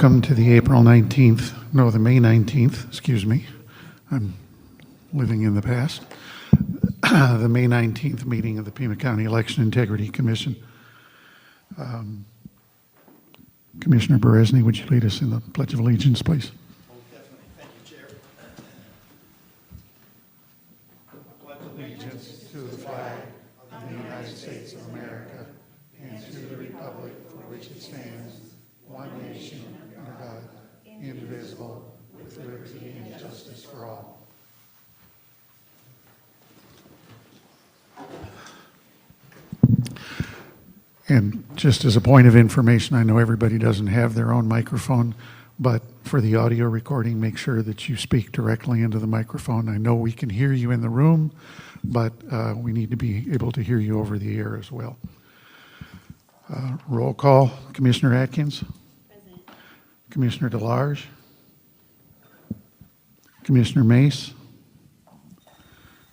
welcome to the May 19th, excuse me. I'm living in the past. The May 19th meeting of the Pima County Election Integrity Commission. Commissioner Beresny, would you lead us in the Pledge of Allegiance, please? Definitely. Thank you, Chair. I pledge allegiance to the flag of the United States of America and to the republic for which it stands, one nation, under God, indivisible, with liberty and justice for all. And just as a point of information, I know everybody doesn't have their own microphone, but for the audio recording, make sure that you speak directly into the microphone. I know we can hear you in the room, but we need to be able to hear you over the air as well. Roll call. Commissioner Atkins. Present. Commissioner DeLarge. Commissioner Mace.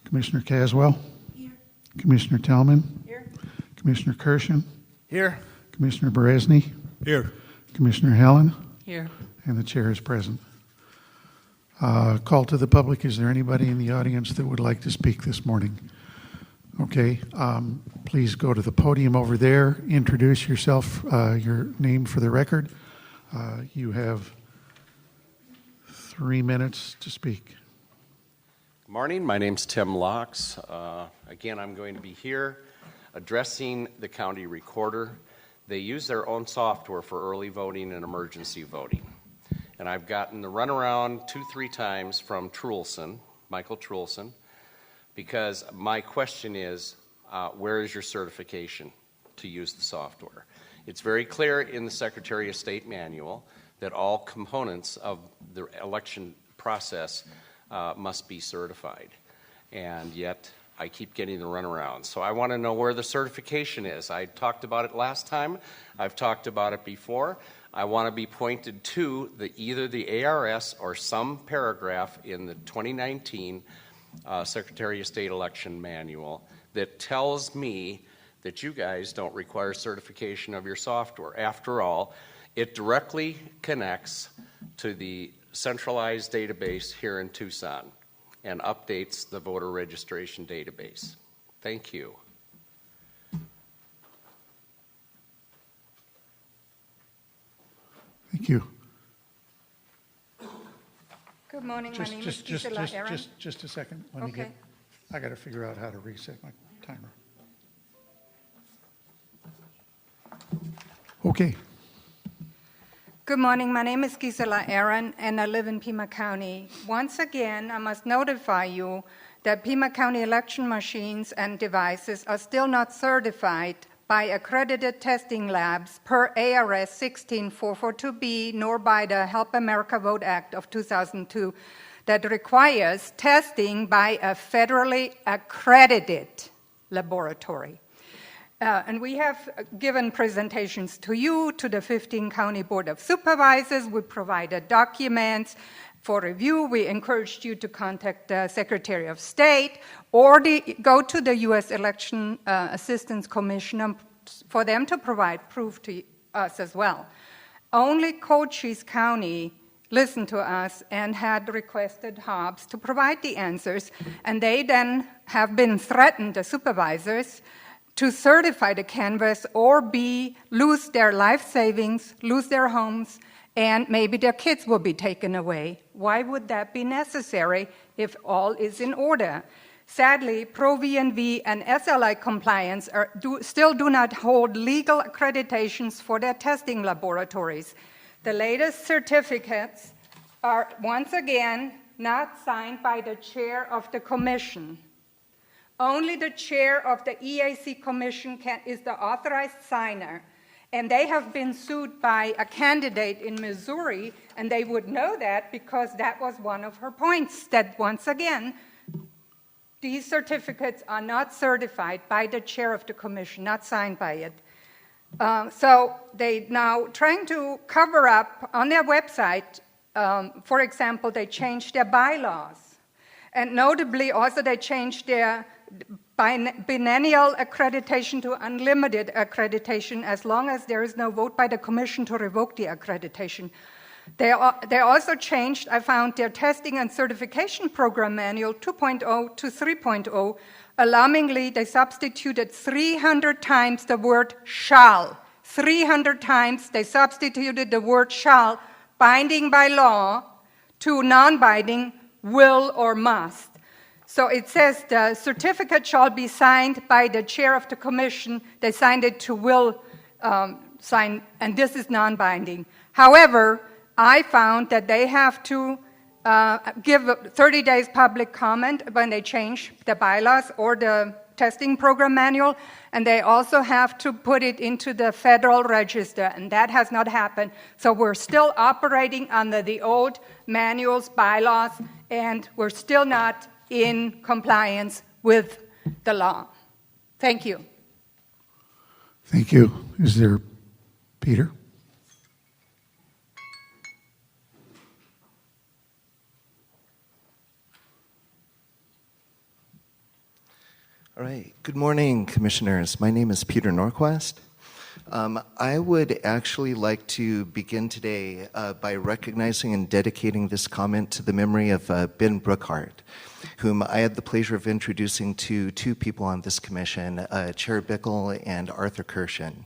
Commissioner Caswell. Here. Commissioner Tellman. Here. Commissioner Kirshen. Here. Commissioner Beresny. Here. Commissioner Helen. Here. And the chair is present. Call to the public. Is there anybody in the audience that would like to speak this morning? Okay. Please go to the podium over there. Introduce yourself, your name for the record. You have 3 minutes to speak. Good morning. My name's Tim Locks. Again, I'm going to be here addressing the county recorder. They use their own software for early voting and emergency voting. And I've gotten the runaround 2-3 times from Michael Trulson, because my question is, where is your certification to use the software? It's very clear in the Secretary of State manual that all components of the election process must be certified. And yet, I keep getting the runaround. So I want to know where the certification is. I talked about it last time. I've talked about it before. I want to be pointed to either the ARS or some paragraph in the 2019 Secretary of State election manual that tells me that you guys don't require certification of your software. After all, it directly connects to the centralized database here in Tucson and updates the voter registration database. Thank you. Thank you. Good morning. My name is Gisela Aaron. Just a second. Okay. I got to figure out how to reset my timer. Okay. Good morning. My name is Gisela Aaron, and I live in Pima County. Once again, I must notify you that Pima County election machines and devices are still not certified by accredited testing labs per ARS 16442B, nor by the Help America Vote Act of 2002 that requires testing by a federally accredited laboratory. And we have given presentations to you, to the 15 County Board of Supervisors. We provided documents for review. We encouraged you to contact the Secretary of State or go to the U.S. Election Assistance Commission for them to provide proof to us as well. Only Cochise County listened to us and had requested Hobbs to provide the answers, and they then have been threatened, the supervisors, to certify the canvas or lose their life savings, lose their homes, and maybe their kids will be taken away. Why would that be necessary if all is in order? Sadly, Pro-VNV and SLI compliance still do not hold legal accreditations for their testing laboratories. The latest certificates are, once again, not signed by the chair of the commission. Only the chair of the EAC Commission is the authorized signer, and they have been sued by a candidate in Missouri, and they would know that because that was one of her points, that once again, these certificates are not certified by the chair of the commission, not signed by it. So they now trying to cover up on their website, for example, they changed their bylaws. And notably also they changed their biennial accreditation to unlimited accreditation as long as there is no vote by the commission to revoke the accreditation. They also changed, I found, their testing and certification program manual 2.0 to 3.0. Alarmingly, they substituted 300 times the word shall. 300 times they substituted the word shall, binding by law, to non-binding, will or must. So it says the certificate shall be signed by the chair of the commission. They signed it to will sign, and this is non-binding. However, I found that they have to give 30 days public comment when they change the bylaws or the testing program manual, and they also have to put it into the Federal Register, and that has not happened. So we're still operating under the old manuals, bylaws, and we're still not in compliance with the law. Thank you. Thank you. Is there Peter? All right. Good morning, commissioners. My name is Peter Norquist. I would actually like to begin today by recognizing and dedicating this comment to the memory of Ben Brookhart, whom I had the pleasure of introducing to two people on this commission, Chair Bickle and Arthur Kirshen.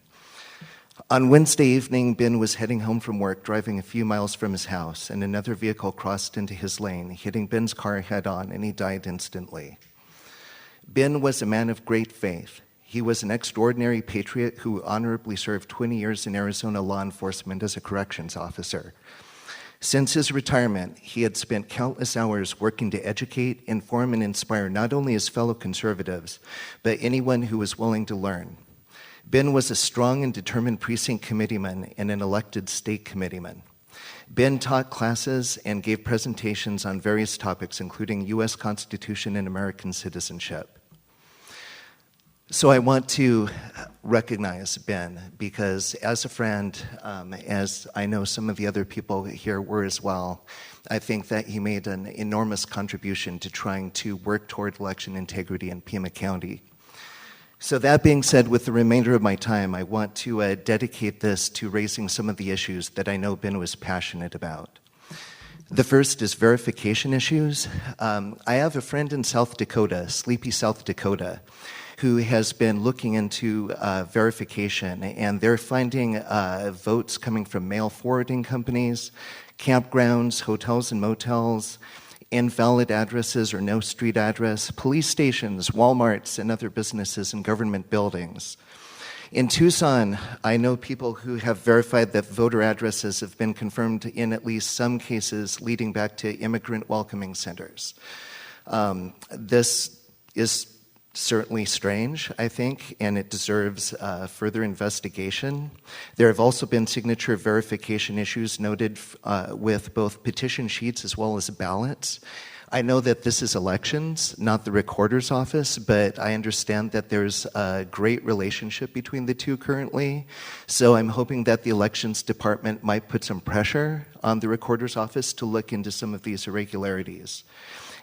On Wednesday evening, Ben was heading home from work, driving a few miles from his house, and another vehicle crossed into his lane, hitting Ben's car head-on, and he died instantly. Ben was a man of great faith. He was an extraordinary patriot who honorably served 20 years in Arizona law enforcement as a corrections officer. Since his retirement, he had spent countless hours working to educate, inform, and inspire not only his fellow conservatives, but anyone who was willing to learn. Ben was a strong and determined precinct committeeman and an elected state committeeman. Ben taught classes and gave presentations on various topics, including U.S. Constitution and American citizenship. So I want to recognize Ben because as a friend, as I know some of the other people here were as well, I think that he made an enormous contribution to trying to work toward election integrity in Pima County. So that being said, with the remainder of my time, I want to dedicate this to raising some of the issues that I know Ben was passionate about. The first is verification issues. I have a friend in South Dakota, Sleepy, South Dakota, who has been looking into verification, and they're finding votes coming from mail forwarding companies, campgrounds, hotels and motels, invalid addresses or no street address, police stations, Walmarts, and other businesses and government buildings. In Tucson, I know people who have verified that voter addresses have been confirmed in at least some cases leading back to immigrant welcoming centers. This is certainly strange, I think, and it deserves further investigation. There have also been signature verification issues noted with both petition sheets as well as ballots. I know that this is elections, not the recorder's office, but I understand that there's a great relationship between the two currently. So I'm hoping that the elections department might put some pressure on the recorder's office to look into some of these irregularities.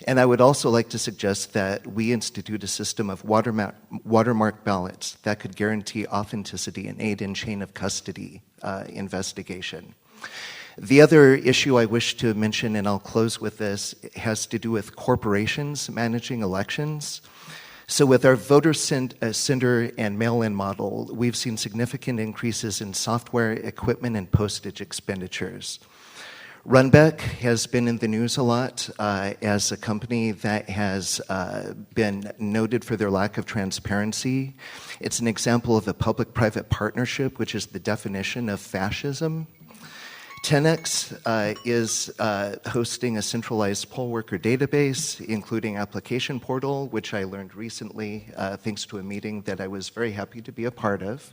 And I would also like to suggest that we institute a system of watermark ballots that could guarantee authenticity and aid in chain of custody investigation. The other issue I wish to mention, and I'll close with this, has to do with corporations managing elections. So with our voter sender and mail-in model, we've seen significant increases in software, equipment, and postage expenditures. Runbeck has been in the news a lot as a company that has been noted for their lack of transparency. It's an example of a public-private partnership, which is the definition of fascism. 10X is hosting a centralized poll worker database, including application portal, which I learned recently thanks to a meeting that I was very happy to be a part of.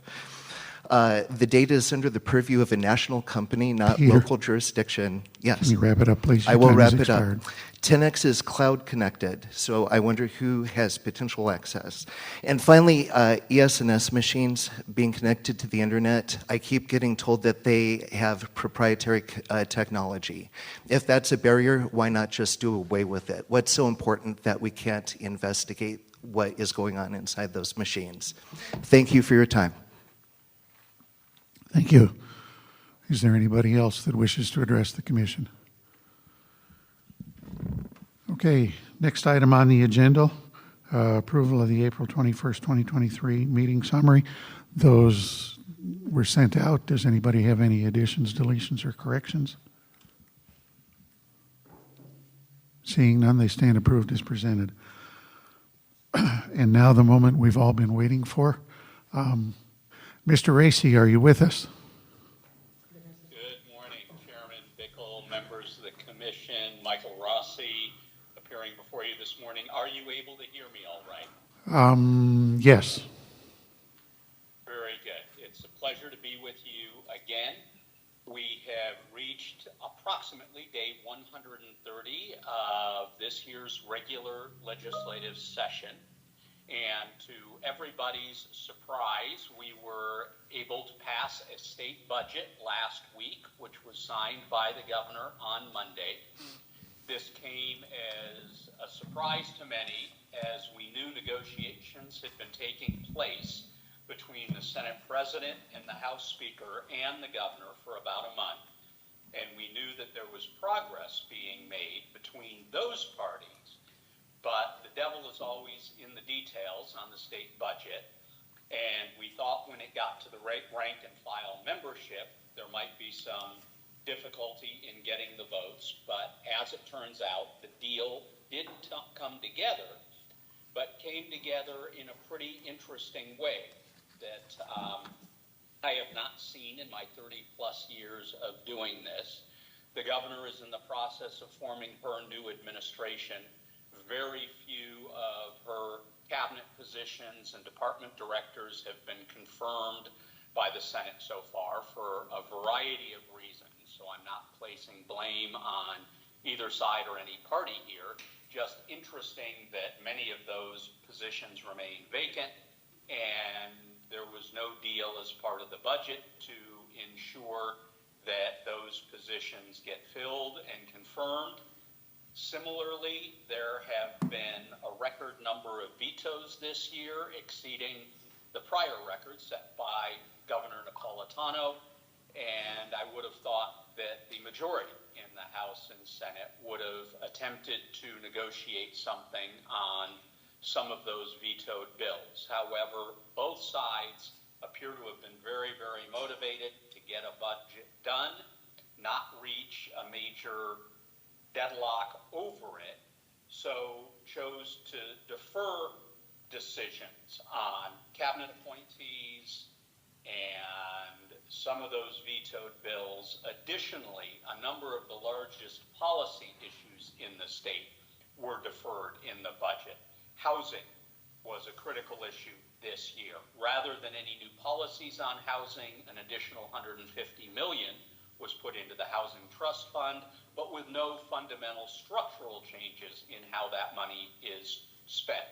The data is under the purview of a national company, not Peter, local jurisdiction. Yes. Can you wrap it up, please? I Your will time has wrap it up. expired. 10X is cloud connected, so I wonder who has potential access. And finally, ES&S machines being connected to the internet. I keep getting told that they have proprietary technology. If that's a barrier, why not just do away with it? What's so important that we can't investigate what is going on inside those machines. Thank you for your time. Thank you. Is there anybody else that wishes to address the commission? Okay, next item on the agenda, approval of the April 21st, 2023 meeting summary. Those were sent out. Does anybody have any additions, deletions, or corrections? Seeing none, they stand approved as presented. And now the moment we've all been waiting for. Mr. Racy, are you with us? Good morning, Chairman Bickle, members of the Commission, Michael Rossi, appearing before you this morning. Are you able to hear me all right? Yes. Very good. It's a pleasure to be with you again. We have reached approximately day 130 of this year's regular legislative session. And to everybody's surprise, we were able to pass a state budget last week, which was signed by the governor on Monday. This came as a surprise to many, as we knew negotiations had been taking place between the Senate President and the House Speaker and the governor for about a month. And we knew that there was progress being made between those parties. But the devil is always in the details on the state budget. And we thought when it got to the rank and file membership, there might be some difficulty in getting the votes. But as it turns out, the deal did come together, but came together in a pretty interesting way that I have not seen in my 30 plus years of doing this. The governor is in the process of forming her new administration. Very few of her cabinet positions and department directors have been confirmed by the Senate so far for a variety of reasons. So I'm not placing blame on either side or any party here. Just interesting that many of those positions remain vacant, and there was no deal as part of the budget to ensure that those positions get filled and confirmed. Similarly, there have been a record number of vetoes this year, exceeding the prior record set by Governor Napolitano, and I would have thought that the majority in the House and Senate would have attempted to negotiate something on some of those vetoed bills. However, both sides appear to have been very, very motivated to get a budget done, not reach a major deadlock over it, so chose to defer decisions on cabinet appointees and some of those vetoed bills. Additionally, a number of the largest policy issues in the state were deferred in the budget. Housing was a critical issue this year. Rather than any new policies on housing, an additional $150 million was put into the Housing Trust Fund, but with no fundamental structural changes in how that money is spent.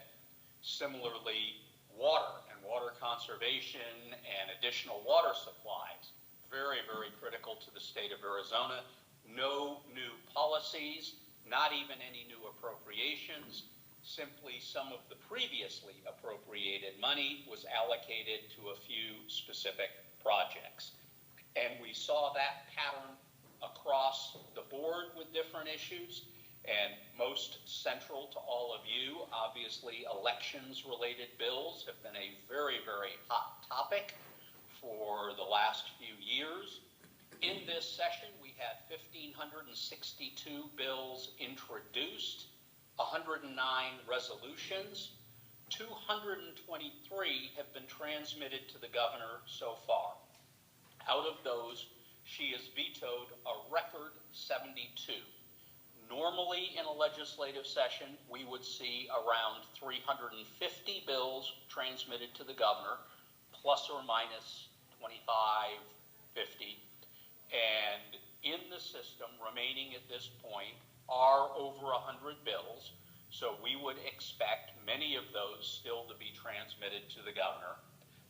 Similarly, water and water conservation and additional water supplies, very, very critical to the state of Arizona. No new policies, not even any new appropriations. Simply some of the previously appropriated money was allocated to a few specific projects. And we saw that pattern across the board with different issues. And most central to all of you, obviously, elections-related bills have been a very, very hot topic for the last few years. In this session, we had 1,562 bills introduced, 109 resolutions, 223 have been transmitted to the governor so far. Out of those, she has vetoed a record 72. Normally in a legislative session, we would see around 350 bills transmitted to the governor, plus or minus 25, 50. And in the system, remaining at this point, are over 100 bills. So we would expect many of those still to be transmitted to the governor.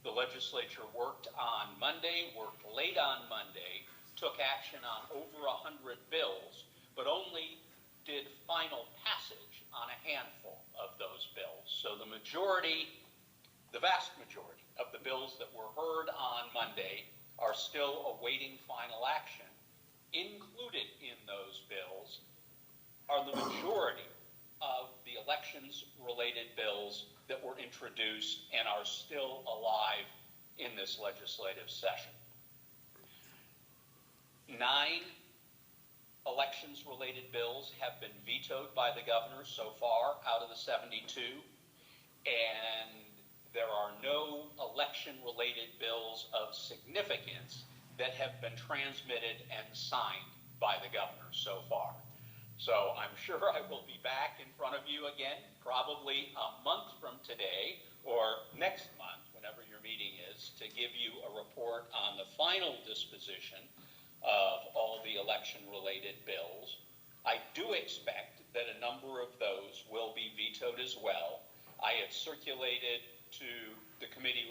The legislature worked on Monday, worked late on Monday, took action on over 100 bills, but only did final passage on a handful of those bills. So the majority the vast majority of the bills that were heard on Monday are still awaiting final action. Included in those bills are the majority of the elections-related bills that were introduced and are still alive in this legislative session. 9 elections-related bills have been vetoed by the governor so far out of the 72, and there are no election-related bills of significance that have been transmitted and signed by the governor so far. So I'm sure I will be back in front of you again, probably a month from today or next month, whenever your meeting is, to give you a report on the final disposition of all the election-related bills. I do expect that a number of those will be vetoed as well. I have circulated to the committee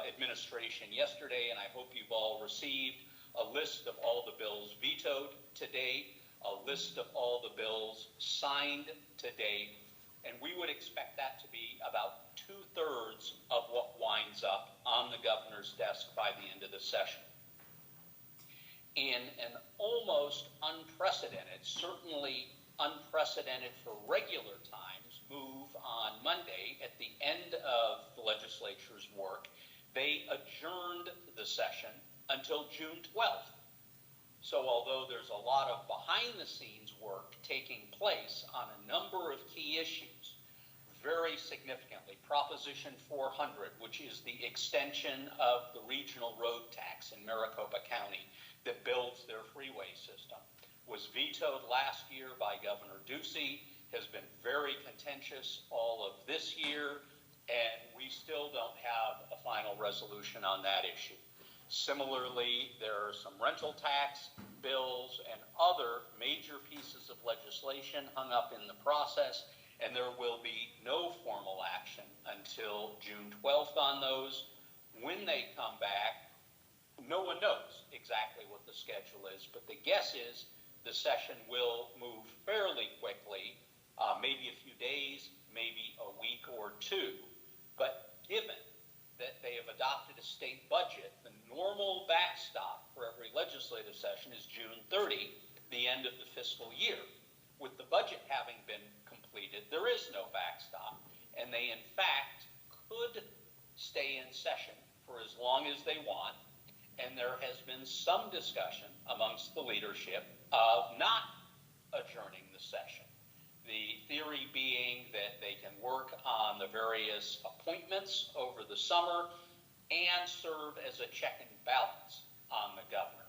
administration yesterday, and I hope you've all received a list of all the bills vetoed to date, a list of all the bills signed to date, and we would expect that to be about 2/3 of what winds up on the governor's desk by the end of the session. In an almost unprecedented, certainly unprecedented for regular times, move on Monday at the end of the legislature's work, they adjourned the session until June 12th. So although there's a lot of behind-the-scenes work taking place on a number of key issues, very significantly, Proposition 400, which is the extension of the regional road tax in Maricopa County that builds their freeway system, was vetoed last year by Governor Ducey, has been very contentious all of this year, and we still don't have a final resolution on that issue. Similarly, there are some rental tax bills and other major pieces of legislation hung up in the process, and there will be no formal action until June 12th on those. When they come back, no one knows exactly what the schedule is, but the guess is the session will move fairly quickly, maybe a few days, maybe a week or two. But given that they have adopted a state budget, the normal backstop for every legislative session is June 30, the end of the fiscal year. With the budget having been completed, there is no backstop, and they in fact could stay in session for as long as they want, and there has been some discussion amongst the leadership of not adjourning the session. The theory being that they can work on the various appointments over the summer and serve as a check and balance on the governor.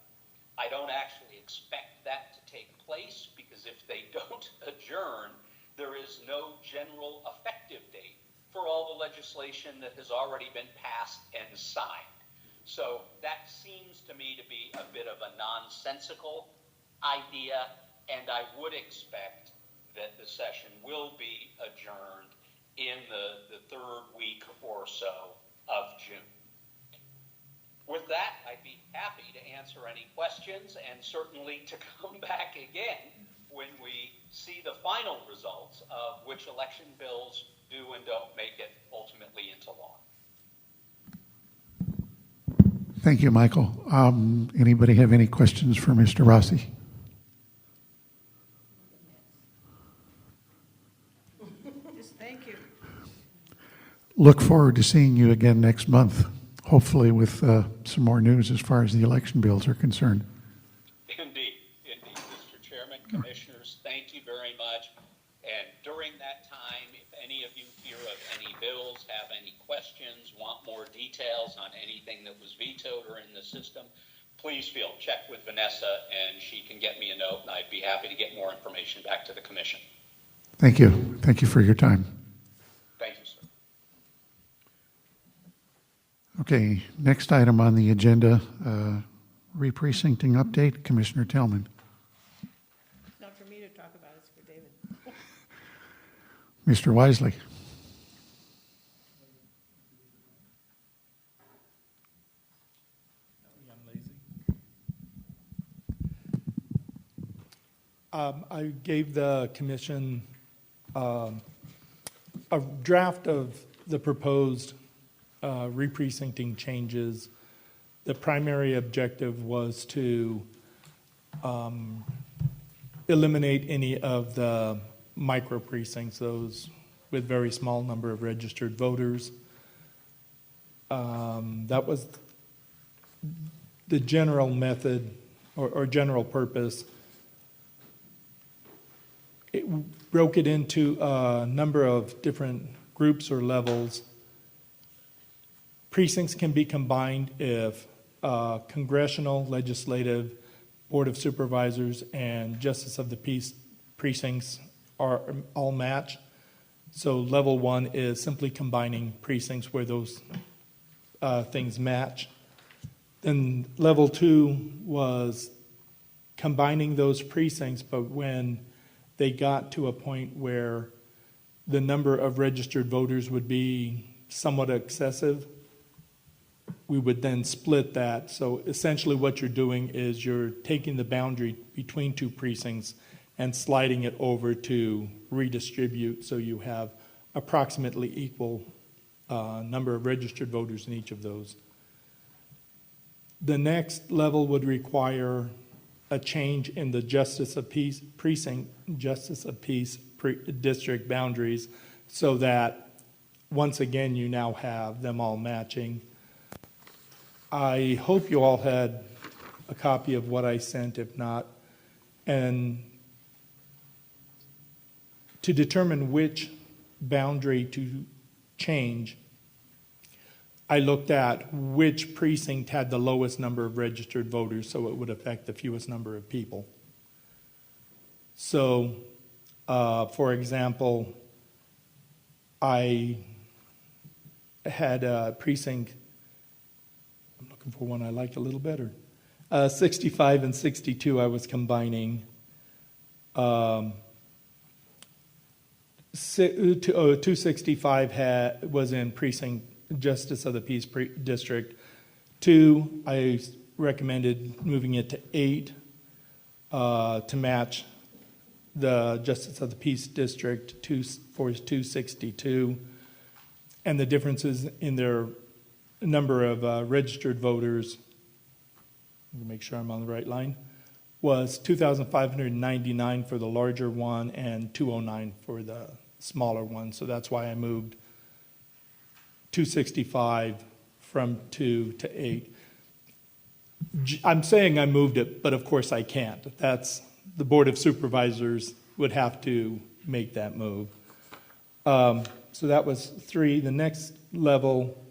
I don't actually expect that to take place because if they don't adjourn, there is no general effective date for all the legislation that has already been passed and signed. So that seems to me to be a bit of a nonsensical idea, and I would expect that the session will be adjourned in the third week or so of June. With that, I'd be happy to answer any questions and certainly to come back again when we see the final results of which election bills do and don't make it ultimately into law. Thank you, Michael. Anybody have any questions for Mr. Rossi? Thank you. Look forward to seeing you again next month, hopefully with some more news as far as the election bills are concerned. Indeed, Mr. Chairman, Commissioners, thank you very much. And during that time, if any of you hear of any bills, have any questions, want more details on anything that was vetoed or in the system, please check with Vanessa and she can get me a note, and I'd be happy to get more information back to the Commission. Thank you. Thank you for your time. Thank you, sir. Okay, next item on the agenda, re-precincting update, Commissioner Tillman. Not for me to talk about, it's for David. Mr. Wisely. I gave the commission a draft of the proposed re-precincting changes, the primary objective was to eliminate any of the micro precincts, those with very small number of registered voters. That was the general method or general purpose. It broke it into a number of different groups or levels. Precincts can be combined if congressional, legislative, Board of Supervisors, and Justice of the Peace precincts are all match. So level 1 is simply combining precincts where those things match. Then level 2 was combining those precincts, but when they got to a point where the number of registered voters would be somewhat excessive, we would then split that. So essentially what you're doing is you're taking the boundary between two precincts and sliding it over to redistribute, so you have approximately equal number of registered voters in each of those. The next level would require a change in the Justice of Peace district boundaries, so that once again you now have them all matching. I hope you all had a copy of what I sent. If not, and to determine which boundary to change, I looked at which precinct had the lowest number of registered voters, so it would affect the fewest number of people. So, for example, I had a precinct, I'm looking for one I liked a little better, 65 and 62 I was combining. 265 was in precinct Justice of the Peace District. 2, I recommended moving it to 8 to match the Justice of the Peace District for 262. And the differences in their number of registered voters, let me make sure I'm on the right line, was 2,599 for the larger one and 209 for the smaller one. So that's why I moved 265 from 2 to 8. I'm saying I moved it, but of course I can't. That's the Board of Supervisors would have to make that move. So that was 3. The next level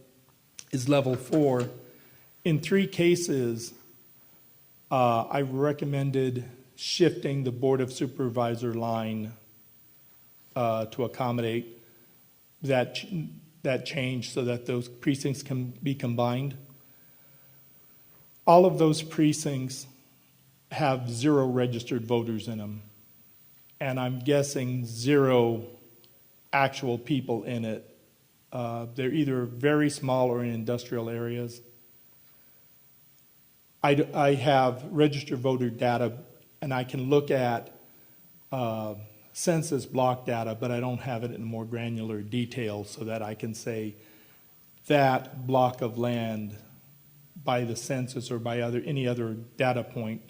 is level 4. In 3 cases, I recommended shifting the Board of Supervisor line to accommodate that change so that those precincts can be combined. All of those precincts have 0 registered voters in them, and I'm guessing 0 actual people in it. They're either very small or in industrial areas. I have registered voter data, and I can look at census block data, but I don't have it in more granular detail so that I can say that block of land by the census or by any other data point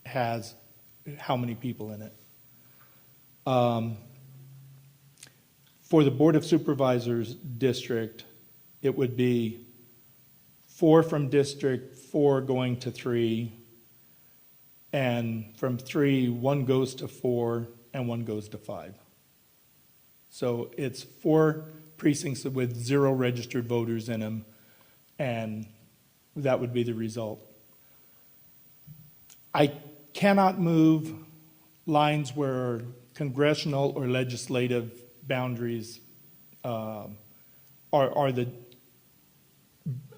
has how many people in it. For the Board of Supervisors district, it would be 4 from District 4 going to 3, and from 3, 1 goes to 4, and 1 goes to 5. So it's 4 precincts with 0 registered voters in them, and that would be the result. I cannot move lines where congressional or legislative boundaries are the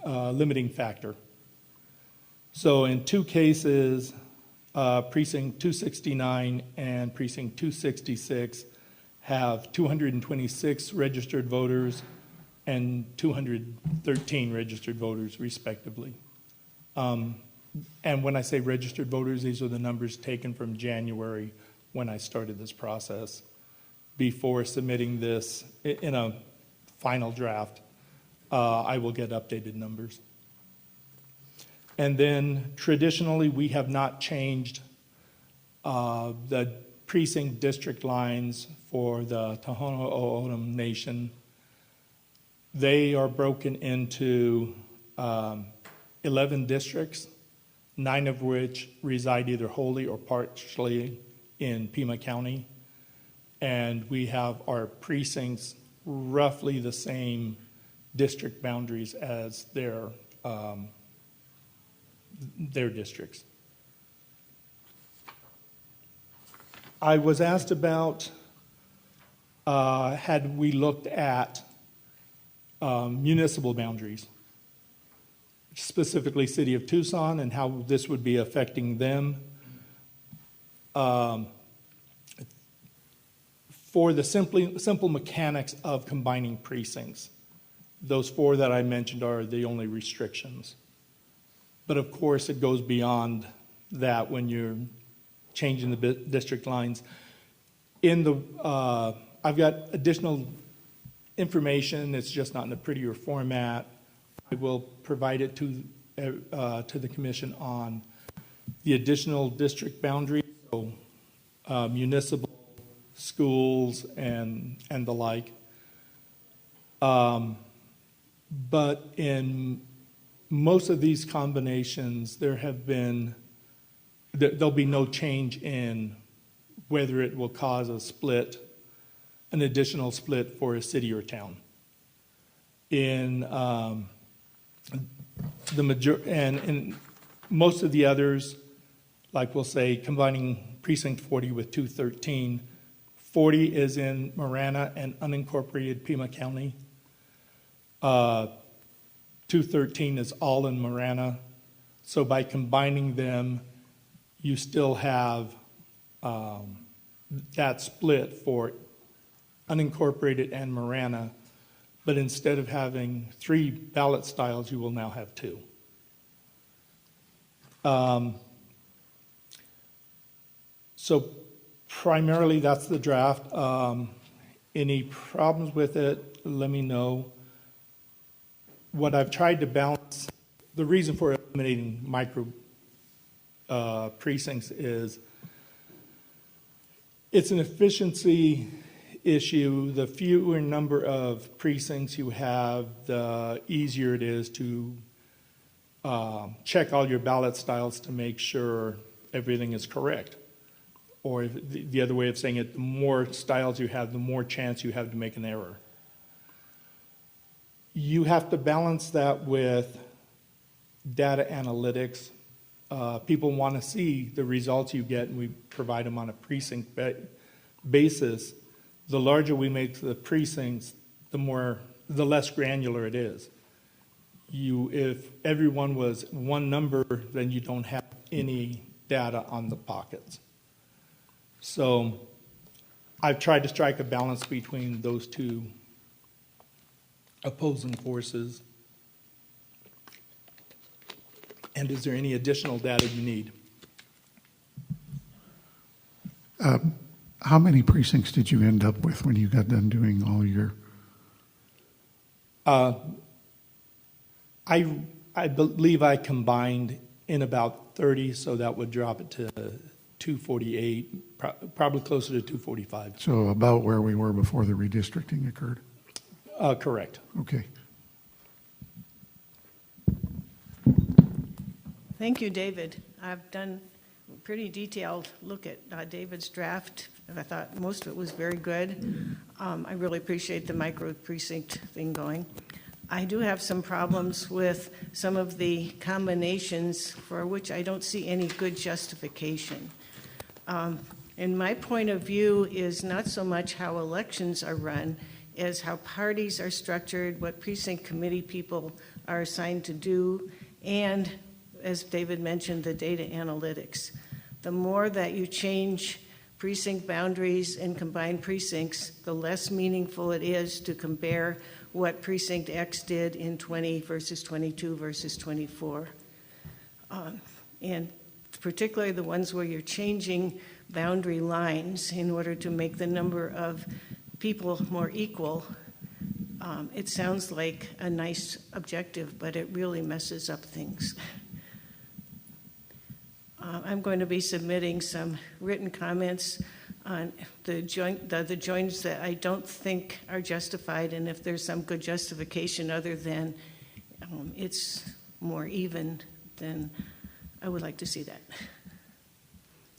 limiting factor. So in 2 cases, Precinct 269 and Precinct 266 have 226 registered voters and 213 registered voters, respectively. And when I say registered voters, these are the numbers taken from January when I started this process, before submitting this in a final draft, I will get updated numbers. And then traditionally, we have not changed the precinct district lines for the Tohono O'odham Nation. They are broken into 11 districts, 9 of which reside either wholly or partially in Pima County. And we have our precincts roughly the same district boundaries as their districts. I was asked about had we looked at municipal boundaries, specifically City of Tucson, and how this would be affecting them. For the simple mechanics of combining precincts, those 4 that I mentioned are the only restrictions. But of course, it goes beyond that when you're changing the district lines. I've got additional information. It's just not in a prettier format. I will provide it to the commission on the additional district boundaries, so municipal, schools, and the like. But in most of these combinations, there'll be no change in whether it will cause an additional split for a city or town. In in most of the others, like we'll say combining precinct 40 with 213, 40 is in Marana and unincorporated Pima County. 213 is all in Marana. So by combining them, you still have that split for unincorporated and Marana, but instead of having 3 ballot styles, you will now have 2. So primarily, that's the draft. Any problems with it, let me know. What I've tried to balance, the reason for eliminating micro precincts is it's an efficiency issue. The fewer number of precincts you have, the easier it is to check all your ballot styles to make sure everything is correct. Or the other way of saying it, the more styles you have, the more chance you have to make an error. You have to balance that with data analytics. People want to see the results you get, and we provide them on a precinct basis. The larger we make the precincts, the less granular it is. If everyone was one number, then you don't have any data on the pockets. So I've tried to strike a balance between those two opposing forces. And is there any additional data you need? How many precincts did you end up with when you got done doing all your? I believe I combined in about 30, so that would drop it to 248, probably closer to 245. So about where we were before the redistricting occurred? Correct. Okay. Thank you, David. I've done a pretty detailed look at David's draft, and I thought most of it was very good. I really appreciate the micro precinct thing going. I do have some problems with some of the combinations for which I don't see any good justification. And my point of view is not so much how elections are run as how parties are structured, what precinct committee people are assigned to do, and, as David mentioned, the data analytics. The more that you change precinct boundaries and combine precincts, the less meaningful it is to compare what precinct X did in 20 versus 22 versus 24. And particularly the ones where you're changing boundary lines in order to make the number of people more equal, It sounds like a nice objective, but it really messes up things. I'm going to be submitting some written comments on the joints that I don't think are justified, and if there's some good justification other than it's more even, then I would like to see that.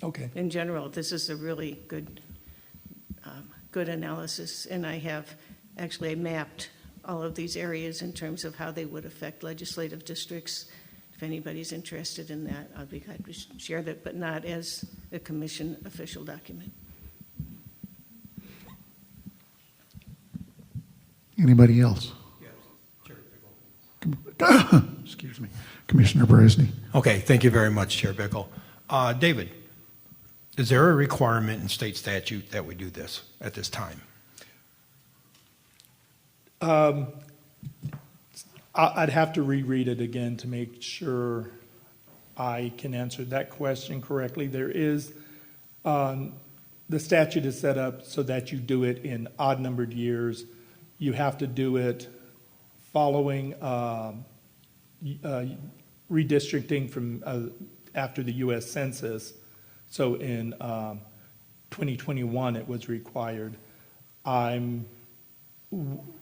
Okay. In general, this is a really good analysis, and I have actually mapped all of these areas in terms of how they would affect legislative districts. If anybody's interested in that, I'll be glad to share that, but not as a commission official document. Anybody else? Excuse me. Commissioner Bresney. Okay, thank you very much, Chair Bickle. David, is there a requirement in state statute that we do this at this time? I'd have to reread it again to make sure I can answer that question correctly. There is, the statute is set up so that you do it in odd-numbered years. You have to do it following redistricting from after the U.S. Census. So in 2021, it was required.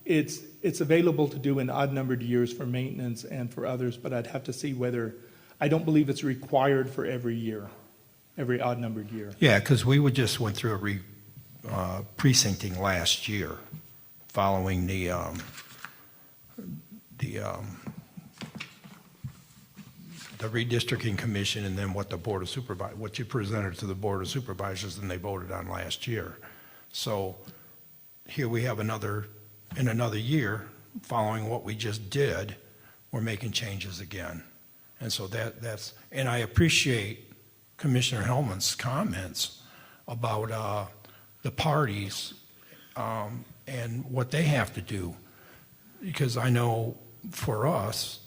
It's available to do in odd-numbered years for maintenance and for others, but I'd have to see whether, I don't believe it's required for every year, every odd-numbered year. Yeah, because we just went through a precincting last year following the redistricting commission, and then what the board of supervisors, what you presented to the board of supervisors, and they voted on last year. So here we have another year following what we just did. We're making changes again, and so that's. And I appreciate Commissioner Hellman's comments about the parties and what they have to do, because I know for us,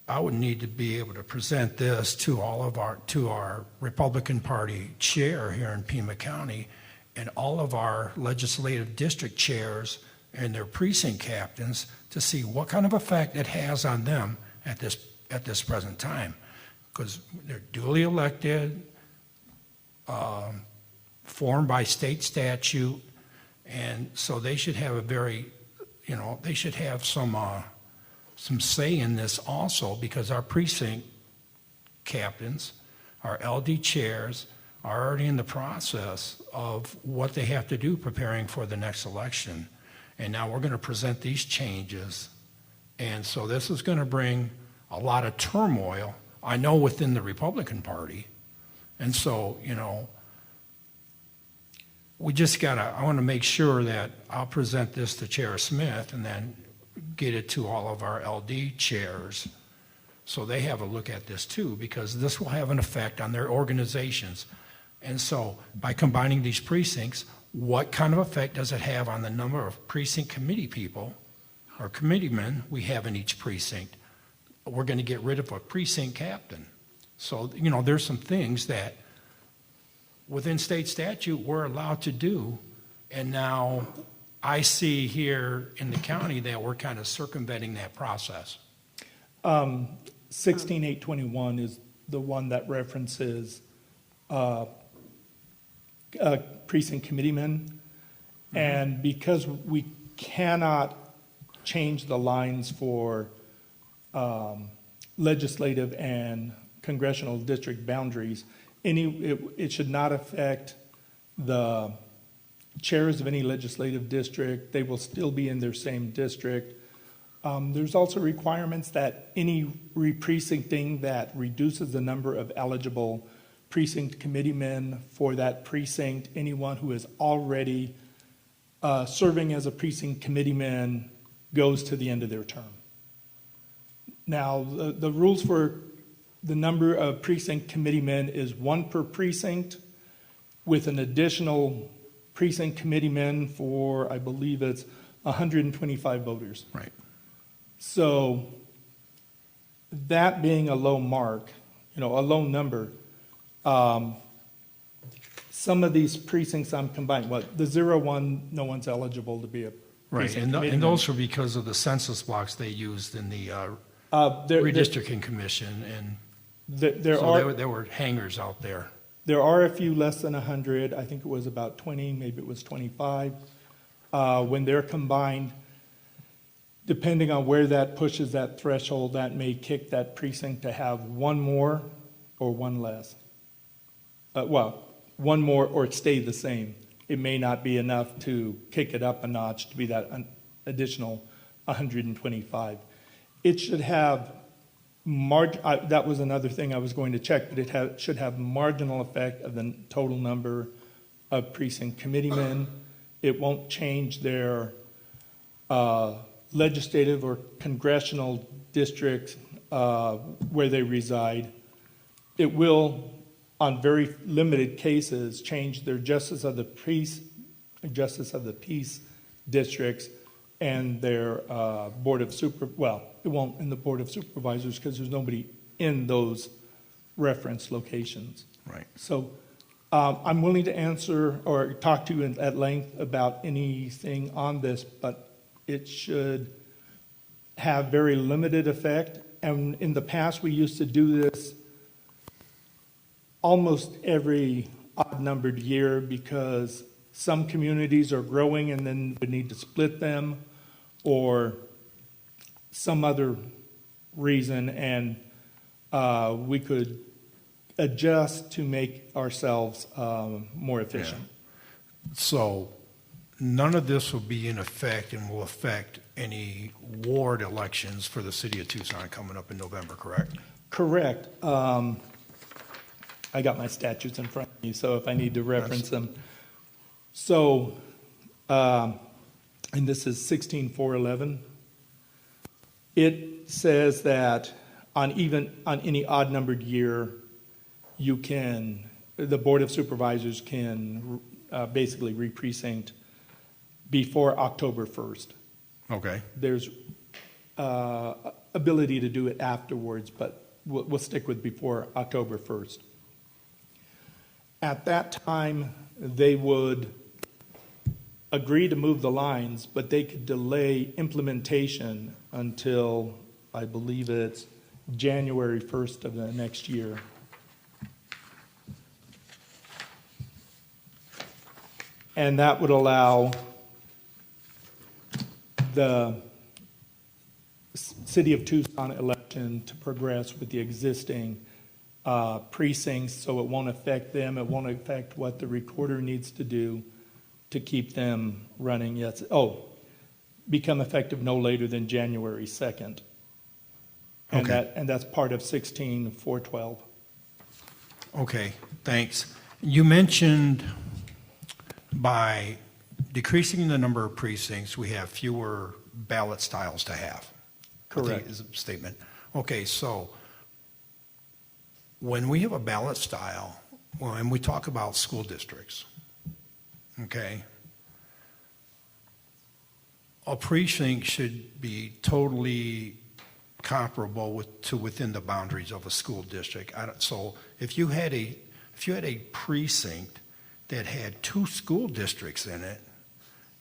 I would need to be able to present this to our Republican Party chair here in Pima County, and all of our legislative district chairs and their precinct captains to see what kind of effect it has on them at this present time, because they're duly elected, formed by state statute, and so they should have they should have some say in this also, because our precinct captains, our LD chairs, are already in the process of what they have to do preparing for the next election. And now we're going to present these changes. And so this is going to bring a lot of turmoil, I know, within the Republican Party. And so, we just I want to make sure that I'll present this to Chair Smith and then get it to all of our LD chairs so they have a look at this too, because this will have an effect on their organizations. And so by combining these precincts, what kind of effect does it have on the number of precinct committee people or committeemen we have in each precinct? We're going to get rid of a precinct captain. So, there's some things that within state statute we're allowed to do, and now I see here in the county that we're kind of circumventing that process. 16821 is the one that references precinct committeemen, and because we cannot change the lines for legislative and congressional district boundaries, it should not affect the chairs of any legislative district. They will still be in their same district. There's also requirements that any re-precincting that reduces the number of eligible precinct committeemen for that precinct, anyone who is already serving as a precinct committeeman, goes to the end of their term. Now, the rules for the number of precinct committeemen is 1 per precinct, with an additional precinct committeemen for, I believe it's 125 voters. Right. So that being a low mark, a low number, some of these precincts I'm combining. The 01, no one's eligible to be a Right, precinct and committeemen. those were because of the census blocks they used in the There redistricting commission, and there so are there were hangers out there. There are a few less than 100. I think it was about 20, maybe it was 25. When they're combined, depending on where that pushes that threshold, that may kick that precinct to have one more or one less. One more or it stay the same. It may not be enough to kick it up a notch to be that additional 125. It should have that was another thing I was going to check, but it should have marginal effect of the total number of precinct committeemen. It won't change their legislative or congressional districts where they reside. It will, on very limited cases, change their justice of the peace districts and their it won't in the Board of Supervisors because there's nobody in those reference locations. Right. So I'm willing to answer or talk to you at length about anything on this, but it should have very limited effect. And in the past, we used to do this almost every odd-numbered year because some communities are growing and then we need to split them or some other reason, and we could adjust to make ourselves more efficient. Yeah. So none of this will be in effect and will affect any ward elections for the city of Tucson coming up in November, correct? Correct. I got my statutes in front of me, so if I need to reference them. So, and this is 16.411. It says that on any odd-numbered year, the Board of Supervisors can basically re-precinct before October 1st. Okay. There's ability to do it afterwards, but we'll stick with before October 1st. At that time, they would agree to move the lines, but they could delay implementation until, I believe it's January 1st of the next year. And that would allow the City of Tucson election to progress with the existing precincts, so it won't affect them. It won't affect what the recorder needs to do to keep them running. Yes. Become effective no later than January 2nd. And Okay. that's part of 16.412. Okay, thanks. You mentioned by decreasing the number of precincts, we have fewer ballot styles to have. I think Correct. is a statement. Okay, so when we have a ballot style, and we talk about school districts, okay, a precinct should be totally comparable to within the boundaries of a school district. So if you had a precinct that had 2 school districts in it,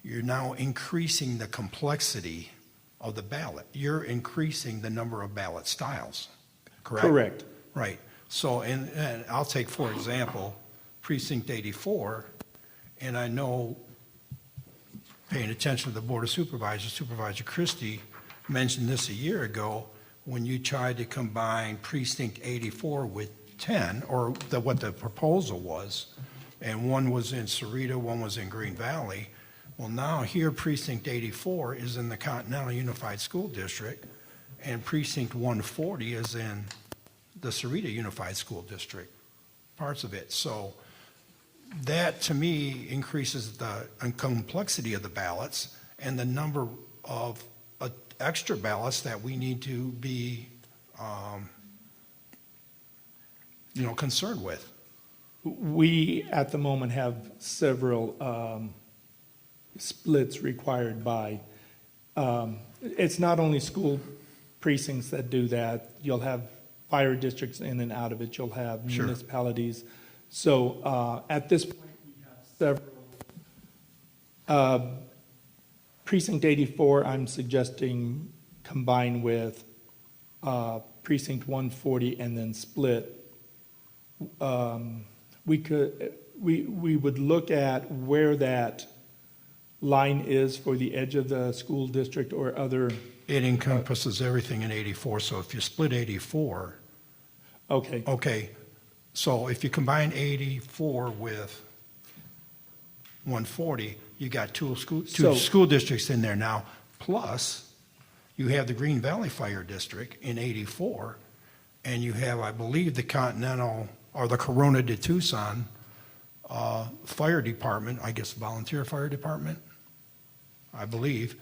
you're now increasing the complexity of the ballot. You're increasing the number of ballot styles, correct? Correct. Right. So, and I'll take, for example, Precinct 84, and I know, paying attention to the Board of Supervisors, Supervisor Christie mentioned this a year ago when you tried to combine Precinct 84 with 10, or what the proposal was, and one was in Cerrito, one was in Green Valley. Well, now here Precinct 84 is in the Continental Unified School District, and Precinct 140 is in the Cerrito Unified School District, parts of it. So that, to me, increases the complexity of the ballots and the number of extra ballots that we need to be, concerned with. We, at the moment, have several splits required by, it's not only school precincts that do that. You'll have fire districts in and out of it. You'll have Sure. municipalities. So at this point, we have several Precinct 84, I'm suggesting combine with Precinct 140 and then split. We would look at where that line is for the edge of the school district or other. It encompasses everything in 84, so if you split 84, Okay. So if you combine 84 with 140, you got two school districts in there now, plus you have the Green Valley Fire District in 84, and you have, I believe, the Continental, or the Corona de Tucson Fire Department, I guess volunteer fire department, I believe,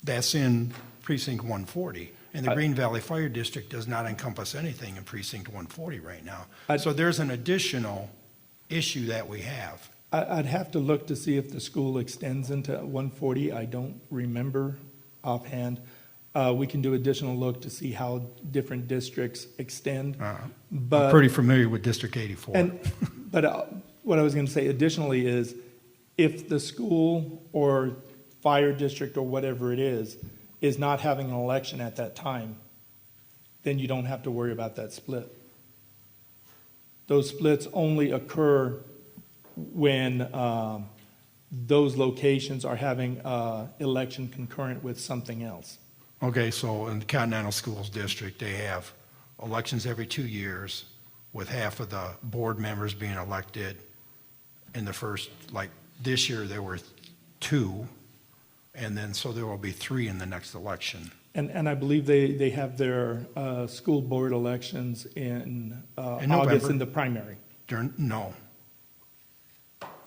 that's in precinct 140. And the Green Valley Fire District does not encompass anything in precinct 140 right now. So there's an additional issue that we have. I'd have to look to see if the school extends into 140. I don't remember offhand. We can do additional look to see how different districts extend. But I'm pretty familiar with District 84. But what I was going to say additionally is if the school or fire district or whatever it is not having an election at that time, then you don't have to worry about that split. Those splits only occur when those locations are having election concurrent with something else. Okay, so in the Continental Schools District, they have elections every 2 years with half of the board members being elected in the first, like this year there were 2, and then so there will be 3 in the next election. And I believe they have their school board elections in August November. in the primary.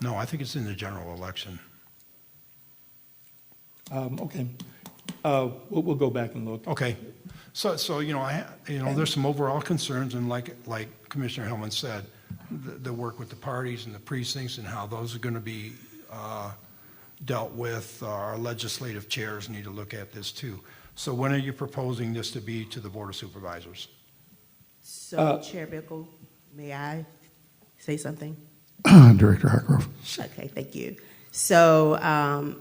No, I think it's in the general election. Okay. We'll go back and look. Okay, so there's some overall concerns, and like Commissioner Hillman said, the work with the parties and the precincts and how those are going to be dealt with. Our legislative chairs need to look at this too. So when are you proposing this to be to the Board of Supervisors? So, Chair Bickle, may I say something? Director Hargrove. Okay, thank you. So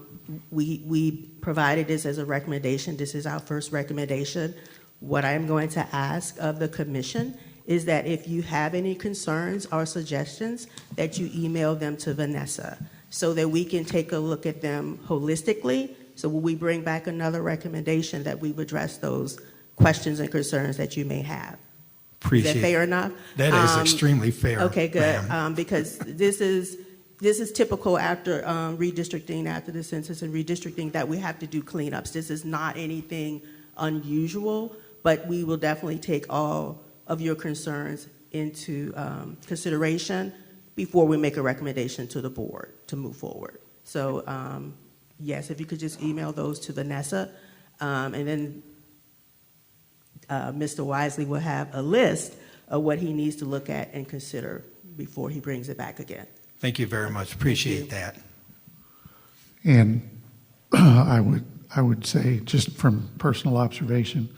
we provided this as a recommendation. This is our first recommendation. What I am going to ask of the commission is that if you have any concerns or suggestions, that you email them to Vanessa so that we can take a look at them holistically. So when we bring back another recommendation, that we've addressed those questions and concerns that you may have. Appreciate Is that fair enough? That is extremely fair. Okay, good. Ma'am. Because this is typical after redistricting, after the census and redistricting, that we have to do cleanups. This is not anything unusual, but we will definitely take all of your concerns into consideration before we make a recommendation to the board to move forward. So, yes, if you could just email those to Vanessa, and then Mr. Wisely will have a list of what he needs to look at and consider before he brings it back again. Thank you very much. Appreciate that. And I would say, just from personal observation,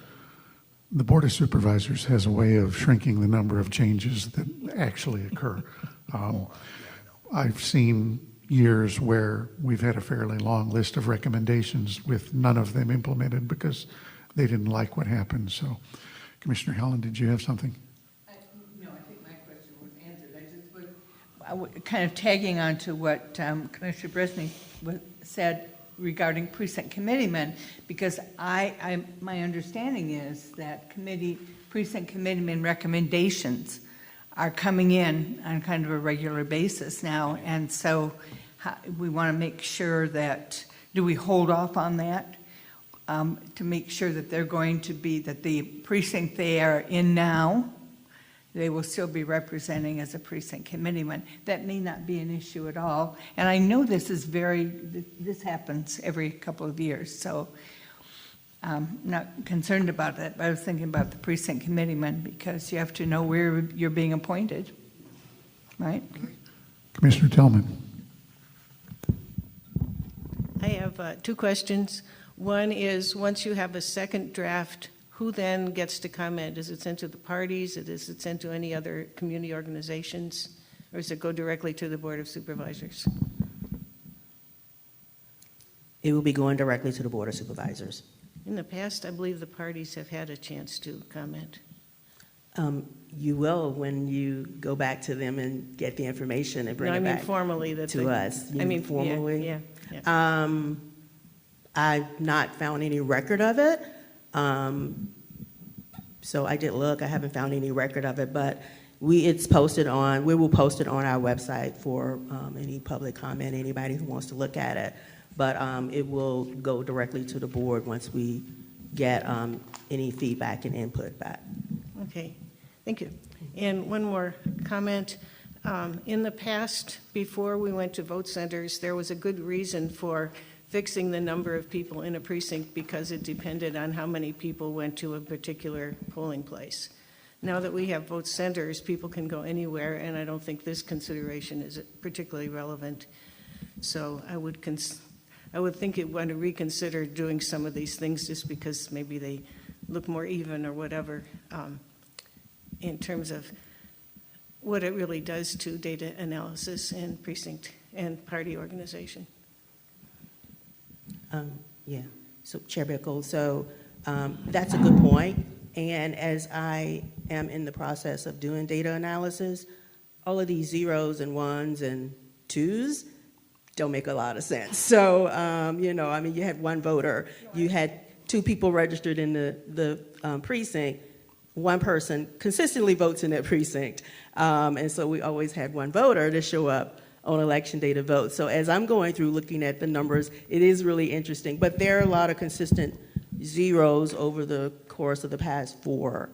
the Board of Supervisors has a way of shrinking the number of changes that actually occur. I've seen years where we've had a fairly long list of recommendations with none of them implemented because they didn't like what happened. So, Commissioner Helen, did you have something? No, I think my question was answered. I would kind of tagging on to what Commissioner Bresney said regarding precinct committeemen, because my understanding is that precinct committeeman recommendations are coming in on kind of a regular basis now, and so we want to make sure that, do we hold off on that to make sure that they're going to be, that the precinct they are in now, they will still be representing as a precinct committeeman. That may not be an issue at all. And I know this happens every couple of years, so I'm not concerned about that. But I was thinking about the precinct committeeman because you have to know where you're being appointed, right? Commissioner Tillman. I have 2 questions. One is, once you have a second draft, who then gets to comment? Is it sent to the parties? Is it sent to any other community organizations? Or does it go directly to the Board of Supervisors? It will be going directly to the Board of Supervisors. In the past, I believe the parties have had a chance to comment. You will when you go back to them and get the information and bring No, I it mean back formally that to us. You I mean formally. Yeah. I've not found any record of it. So I did look. I haven't found any record of it, but we will post it on our website for any public comment, anybody who wants to look at it. But it will go directly to the board once we get any feedback and input back. Okay, thank you. And one more comment. In the past, before we went to vote centers, there was a good reason for fixing the number of people in a precinct because it depended on how many people went to a particular polling place. Now that we have vote centers, people can go anywhere, and I don't think this consideration is particularly relevant. So I would think you'd want to reconsider doing some of these things just because maybe they look more even or whatever in terms of what it really does to data analysis and precinct and party organization. Yeah, so Chair Bickle, so that's a good point. And as I am in the process of doing data analysis, all of these zeros and ones and twos don't make a lot of sense. So, you had one voter, you had two people registered in the precinct, one person consistently votes in that precinct. And so we always had one voter to show up on election day to vote. So as I'm going through looking at the numbers, it is really interesting. But there are a lot of consistent zeros over the course of the past 4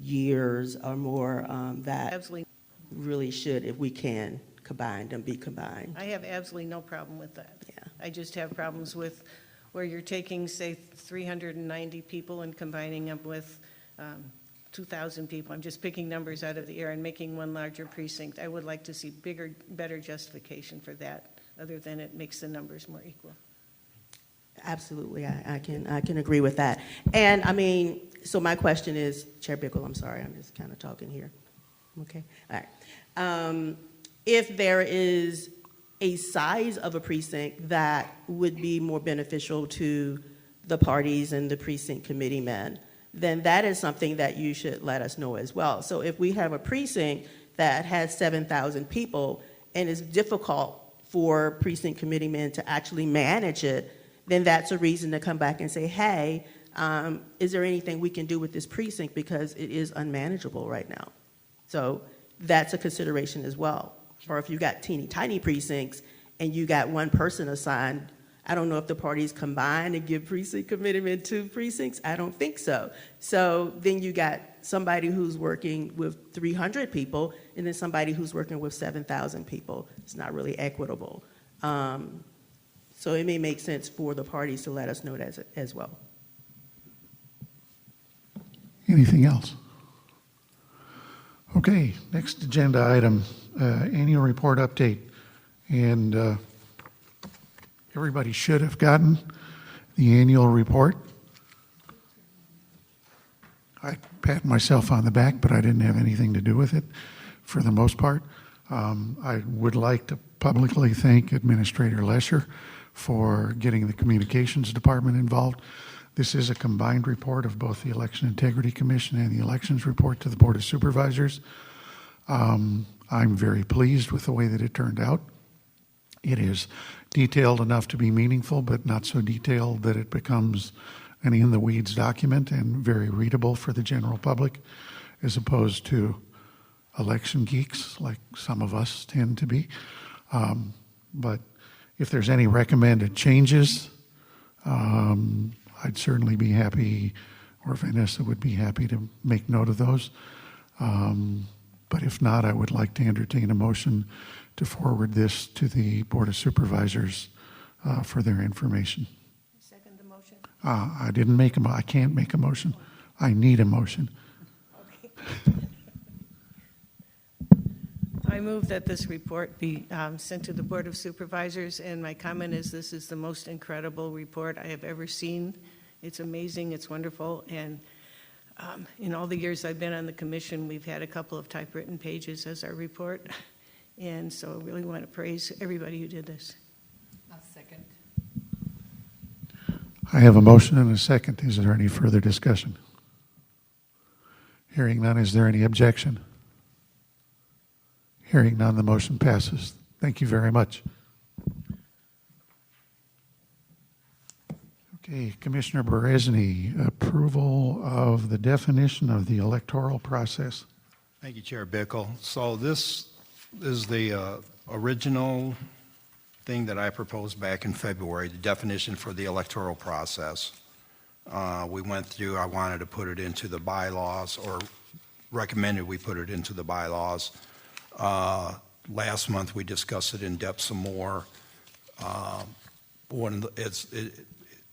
years or more that Absolutely. really should, if we can, combine them, be combined. I have absolutely no problem with that. Yeah. I just have problems with where you're taking, say, 390 people and combining them with 2,000 people. I'm just picking numbers out of the air and making one larger precinct. I would like to see better justification for that, other than it makes the numbers more equal. Absolutely, I can agree with that. And I mean, so my question is, Chair Bickle, I'm sorry, I'm just kind of talking here. Okay, all right. If there is a size of a precinct that would be more beneficial to the parties and the precinct committee men, then that is something that you should let us know as well. So if we have a precinct that has 7,000 people and it's difficult for precinct committee men to actually manage it, then that's a reason to come back and say, hey, is there anything we can do with this precinct because it is unmanageable right now? So that's a consideration as well. Or if you got teeny tiny precincts and you got one person assigned, I don't know if the parties combine and give precinct committeemen 2 precincts. I don't think so. So then you got somebody who's working with 300 people and then somebody who's working with 7,000 people. It's not really equitable. So it may make sense for the parties to let us know that as well. Anything else? Okay, next agenda item, annual report update. And everybody should have gotten the annual report. I pat myself on the back, but I didn't have anything to do with it for the most part. I would like to publicly thank Administrator Lesher for getting the communications department involved. This is a combined report of both the Election Integrity Commission and the elections report to the Board of Supervisors. I'm very pleased with the way that it turned out. It is detailed enough to be meaningful, but not so detailed that it becomes an in-the-weeds document, and very readable for the general public, as opposed to election geeks like some of us tend to be. But if there's any recommended changes, I'd certainly be happy, or Vanessa would be happy to make note of those. But if not, I would like to entertain a motion to forward this to the Board of Supervisors for their information. Second the motion. I didn't make I can't make a motion. I need a motion. Okay. I move that this report be sent to the Board of Supervisors, and my comment is this is the most incredible report I have ever seen. It's amazing, it's wonderful, and in all the years I've been on the commission, we've had a couple of typewritten pages as our report, and so I really want to praise everybody who did this. I'll second. I have a motion and a second. Is there any further discussion? Hearing none, is there any objection? Hearing none, the motion passes. Thank you very much. Okay, Commissioner Berezny, approval of the definition of the electoral process. Thank you, Chair Bickle. So this is the original thing that I proposed back in February, the definition for the electoral process. We went through, I wanted to put it into the bylaws, or recommended we put it into the bylaws. Last month we discussed it in depth some more.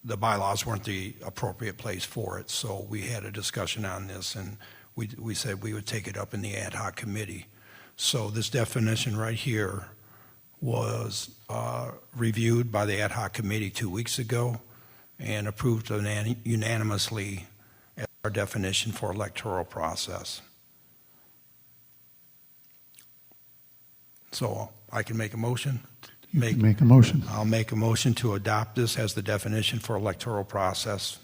The bylaws weren't the appropriate place for it, so we had a discussion on this, and we said we would take it up in the ad hoc committee. So this definition right here was reviewed by the ad hoc committee 2 weeks ago and approved unanimously as our definition for electoral process. So I can make a motion? You can make a motion. I'll make a motion to adopt this as the definition for electoral process.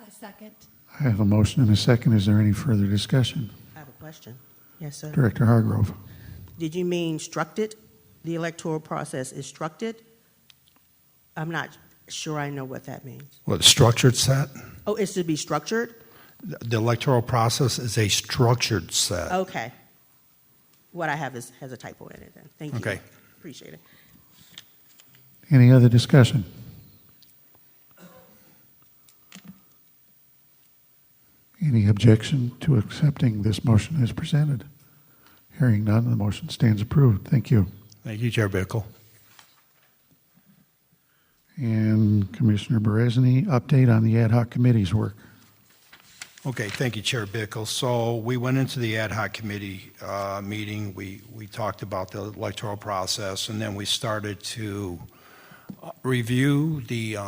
A second. I have a motion and a second. Is there any further discussion? I have a question. Yes, sir. Director Hargrove. Did you mean structured? The electoral process is structured? I'm not sure I know what that means. What, structured set? Oh, it's to be structured? The electoral process is a structured set. Okay. What I have has a typo in it then. Thank you. Okay. Appreciate it. Any other discussion? Any objection to accepting this motion as presented? Hearing none, the motion stands approved. Thank you. Thank you, Chair Bickle. And Commissioner Berezny, update on the ad hoc committee's work. Okay, thank you, Chair Bickle. So we went into the ad hoc committee meeting. We talked about the electoral process, and then we started to review the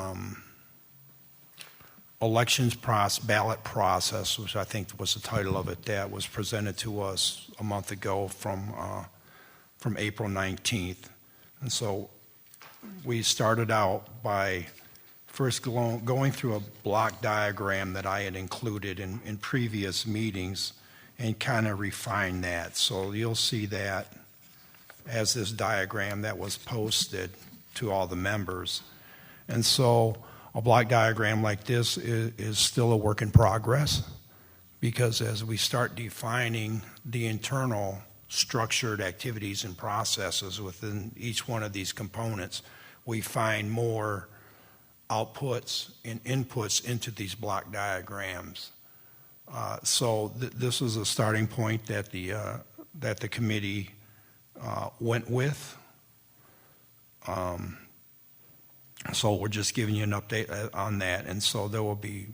elections ballot process, which I think was the title of it, that was presented to us a month ago from April 19th. And so we started out by first going through a block diagram that I had included in previous meetings and kind of refine that. So you'll see that as this diagram that was posted to all the members. And so a block diagram like this is still a work in progress, because as we start defining the internal structured activities and processes within each one of these components, we find more outputs and inputs into these block diagrams. So this is a starting point that the committee went with. So we're just giving you an update on that, and so there will be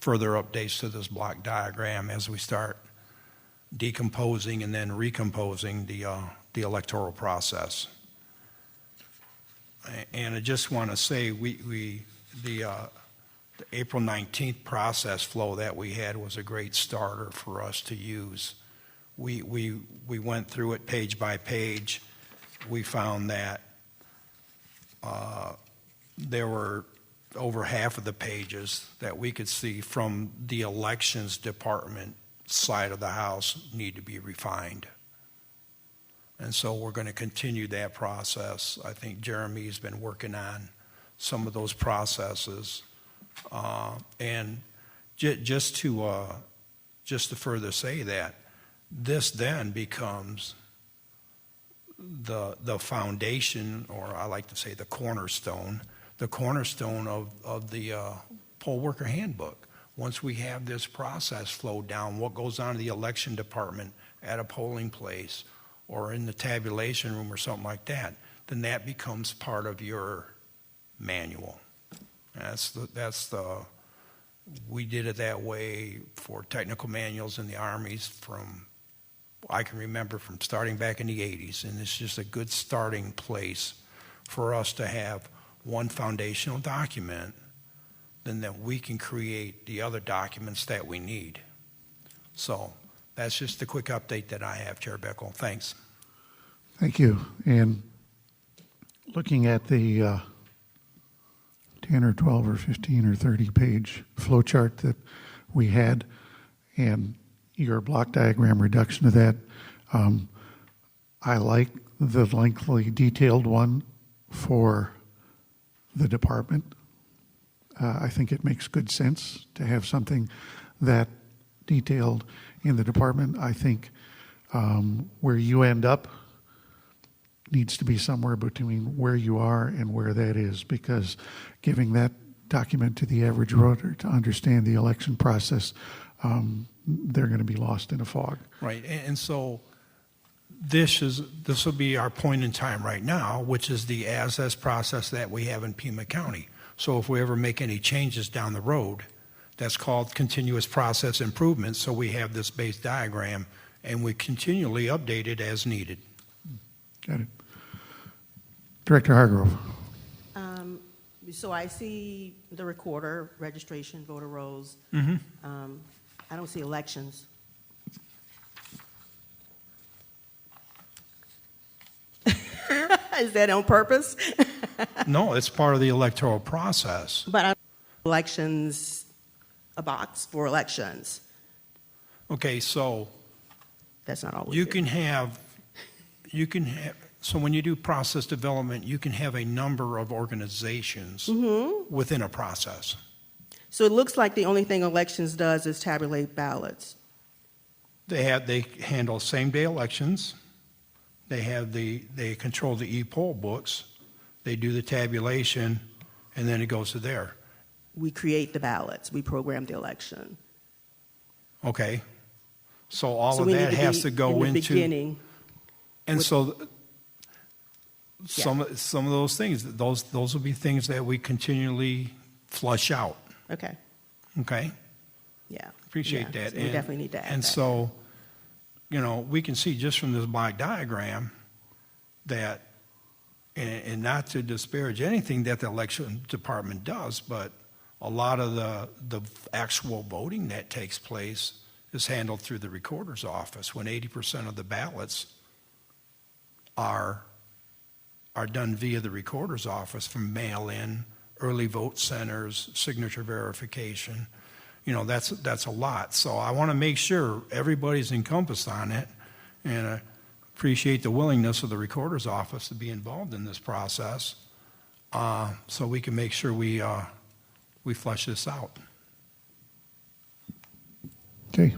further updates to this block diagram as we start decomposing and then recomposing the electoral process. And I just want to say the April 19th process flow that we had was a great starter for us to use. We went through it page by page. We found that there were over half of the pages that we could see from the elections department side of the house need to be refined. And so we're going to continue that process. I think Jeremy's been working on some of those processes. And just to further say that, this then becomes the foundation, or I like to say the cornerstone of the poll worker handbook. Once we have this process flowed down, what goes on in the election department at a polling place or in the tabulation room or something like that, then that becomes part of your manual. We did it that way for technical manuals in the armies I can remember from starting back in the 80s, and it's just a good starting place for us to have one foundational document, then that we can create the other documents that we need. So that's just a quick update that I have, Chair Bickle. Thanks. Thank you. And looking at the 10 or 12 or 15 or 30 page flow chart that we had, and your block diagram reduction of that. I like the lengthy detailed one for the department. I think it makes good sense to have something that detailed in the department. I think where you end up needs to be somewhere between where you are and where that is, because giving that document to the average voter to understand the election process, they're going to be lost in a fog. Right, and so this will be our point in time right now, which is the as-is process that we have in Pima County. So if we ever make any changes down the road, that's called continuous process improvement. So we have this base diagram, and we continually update it as needed. Got it. Director Hargrove. So I see the recorder, registration, voter rolls. Mm-hmm. I don't see elections. Is that on purpose? No, it's part of the electoral process. But elections, a box for elections. Okay, so That's not always you there. can have, so when you do process development, you can have a number of organizations within a process. So it looks like the only thing elections does is tabulate ballots. They handle same-day elections. They control the e-poll books. They do the tabulation, and then it goes to there. We create the ballots. We program the election. Okay. So all So of we that need to has be to go in the into. beginning. And with- so some of those things, those will be things that we continually flush out. Okay. Okay? Yeah. Appreciate Yeah. that. So we definitely need to add And that. so, we can see just from this block diagram that, and not to disparage anything that the election department does, but a lot of the actual voting that takes place is handled through the recorder's office, when 80% of the ballots are done via the recorder's office, from mail-in, early vote centers, signature verification. That's a lot. So I want to make sure everybody's encompassed on it, and I appreciate the willingness of the recorder's office to be involved in this process, so we can make sure we flesh this out. Okay.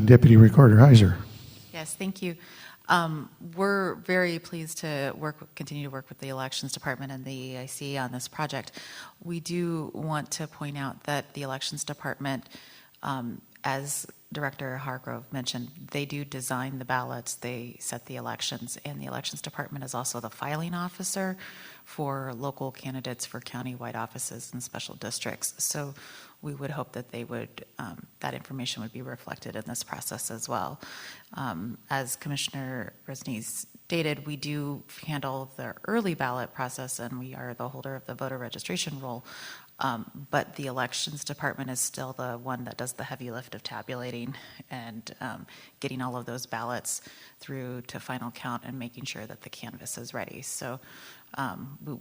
Deputy Recorder Heiser. Yes, thank you. We're very pleased to continue to work with the Elections Department and the EIC on this project. We do want to point out that the Elections Department, as Director Hargrove mentioned, they do design the ballots, they set the elections, and the Elections Department is also the filing officer for local candidates for county-wide offices and special districts. So we would hope that they would, that information would be reflected in this process as well. As Commissioner Brisney stated, we do handle the early ballot process, and we are the holder of the voter registration roll. But the Elections Department is still the one that does the heavy lift of tabulating and getting all of those ballots through to final count and making sure that the canvas is ready. So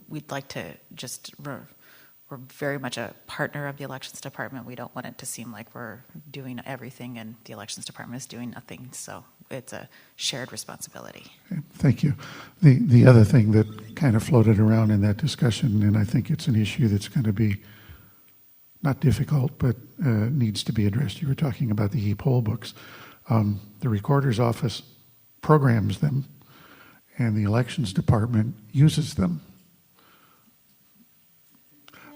we'd like to just, we're very much a partner of the Elections Department. We don't want it to seem like we're doing everything and the Elections Department is doing nothing. So it's a shared responsibility. Okay, thank you. The other thing that kind of floated around in that discussion, and I think it's an issue that's going to be not difficult, but needs to be addressed. You were talking about the e-poll books. The recorder's office programs them, and the Elections Department uses them.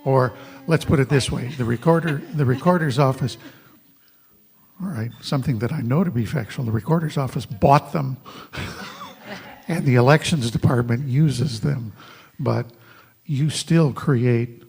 Or let's put it this way: the recorder's office. All right, something that I know to be factual. The recorder's office bought them, and the Elections Department uses them, but you still create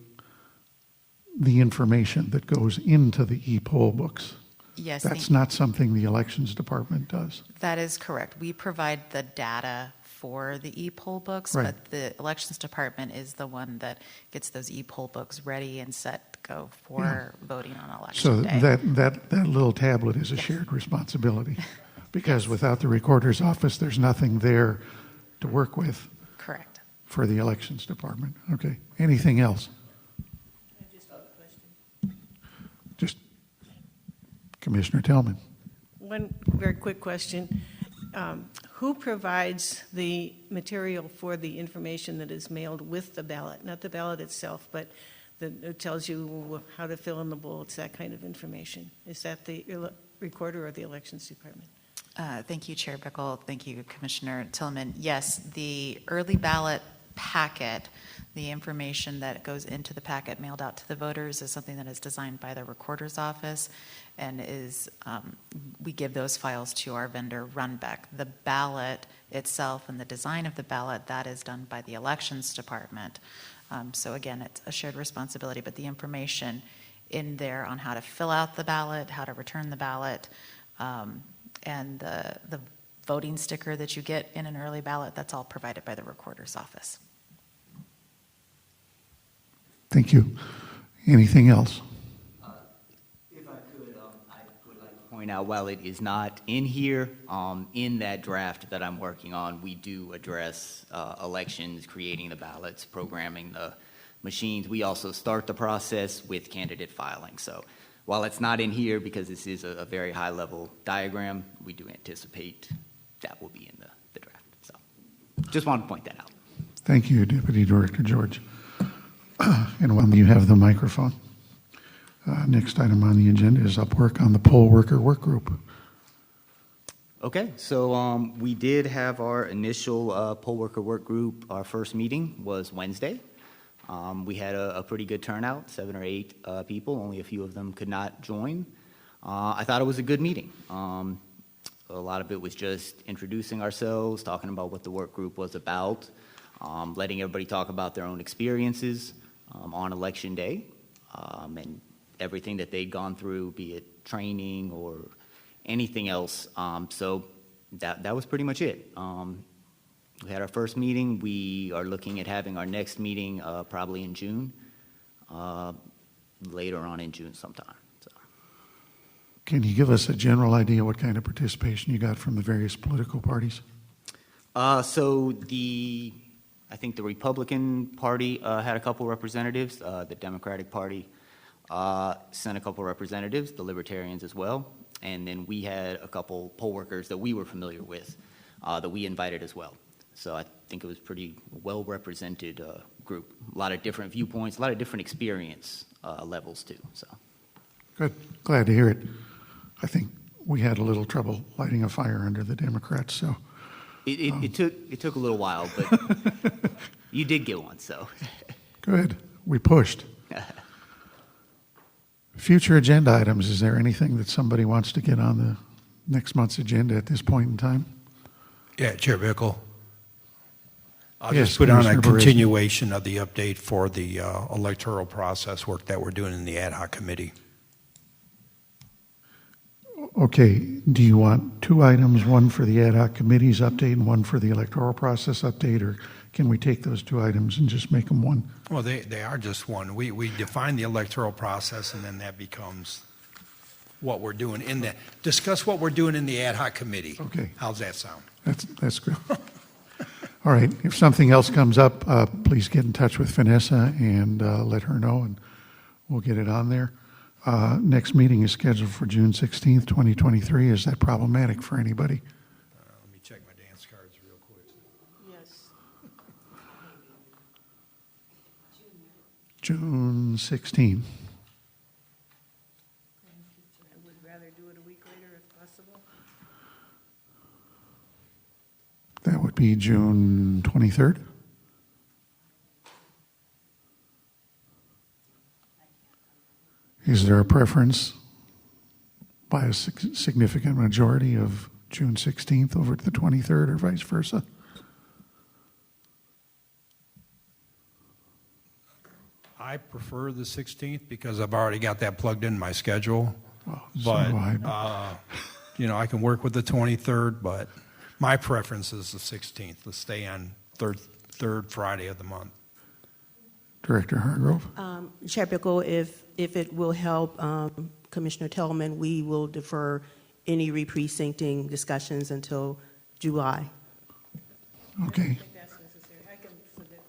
the information that goes into the e-poll books. Yes, That's not something the Elections Department does. That is correct. We provide the data for the e-poll books, Right. but the Elections Department is the one that gets those e-poll books ready and set to go for voting on So election day. that little tablet is a shared responsibility, because without the recorder's office, there's nothing there to work with. Correct. for the elections department. Okay. Anything else? Just Commissioner Tillman. One very quick question. Who provides the material for the information that is mailed with the ballot? Not the ballot itself, but it tells you how to fill in the bullets, that kind of information. Is that the recorder or the elections department? Thank you, Chair Bickle. Thank you, Commissioner Tillman. Yes, the early ballot packet, the information that goes into the packet mailed out to the voters, is something that is designed by the recorder's office, and we give those files to our vendor, Runbeck. The ballot itself and the design of the ballot, that is done by the elections department. So again, it's a shared responsibility, but the information in there on how to fill out the ballot, how to return the ballot, and the voting sticker that you get in an early ballot, that's all provided by the recorder's office. Thank you. Anything else? If I could, I would like to point out, while it is not in here, in that draft that I'm working on, we do address elections, creating the ballots, programming the machines. We also start the process with candidate filing. So while it's not in here because this is a very high-level diagram, we do anticipate that will be in the draft. So just wanted to point that out. Thank you, Deputy Director George. And when you have the microphone, next item on the agenda is Upwork on the poll worker work group. Okay, so we did have our initial poll worker work group. Our first meeting was Wednesday. We had a pretty good turnout, 7 or 8 people. Only a few of them could not join. I thought it was a good meeting. A lot of it was just introducing ourselves, talking about what the work group was about, letting everybody talk about their own experiences on election day, and everything that they'd gone through, be it training or anything else. So that was pretty much it. We had our first meeting. We are looking at having our next meeting probably in June, later on in June sometime. So. Can you give us a general idea what kind of participation you got from the various political parties? So I think the Republican Party had a couple representatives. The Democratic Party sent a couple representatives, the Libertarians as well. And then we had a couple poll workers that we were familiar with that we invited as well. So I think it was pretty well-represented group. A lot of different viewpoints, a lot of different experience levels too. So. Good. Glad to hear it. I think we had a little trouble lighting a fire under the Democrats, so. It took a little while, but you did get one, so. Good. We pushed. Future agenda items, is there anything that somebody wants to get on the next month's agenda at this point in time? Yeah, Chair Bickle. I'll Yes, just put on a Commissioner Beresin. continuation of the update for the electoral process work that we're doing in the ad hoc committee. Okay, do you want 2 items, one for the ad hoc committee's update and one for the electoral process update, or can we take those 2 items and just make them one? Well, they are just one. We define the electoral process, and then that becomes what we're doing discuss what we're doing in the ad hoc committee. Okay. How's that sound? That's good. All right, if something else comes up, please get in touch with Vanessa and let her know, and we'll get it on there. Next meeting is scheduled for June 16th, 2023. Is that problematic for anybody? Let me check my dance cards real quick. Yes. June 16th. I would rather do it a week later if possible. That would be June 23rd. Is there a preference by a significant majority of June 16th over to the 23rd or vice versa? I prefer the 16th because I've already got that plugged in my schedule. Oh, But, so do I. I can work with the 23rd, but my preference is the 16th. Let's stay on third Friday of the month. Director Hargrove? Chair Bickle, if it will help Commissioner Tillman, we will defer any re-precincting discussions until July. Okay. I think that's necessary. I can submit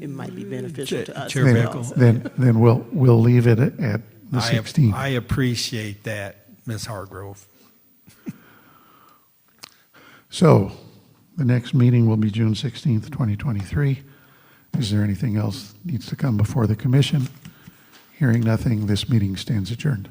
it might be beneficial to us. Chair as Bickle. well, so. Then we'll leave it at the 16th. I appreciate that, Ms. Hargrove. So, the next meeting will be June 16th, 2023. Is there anything else needs to come before the commission? Hearing nothing, this meeting stands adjourned.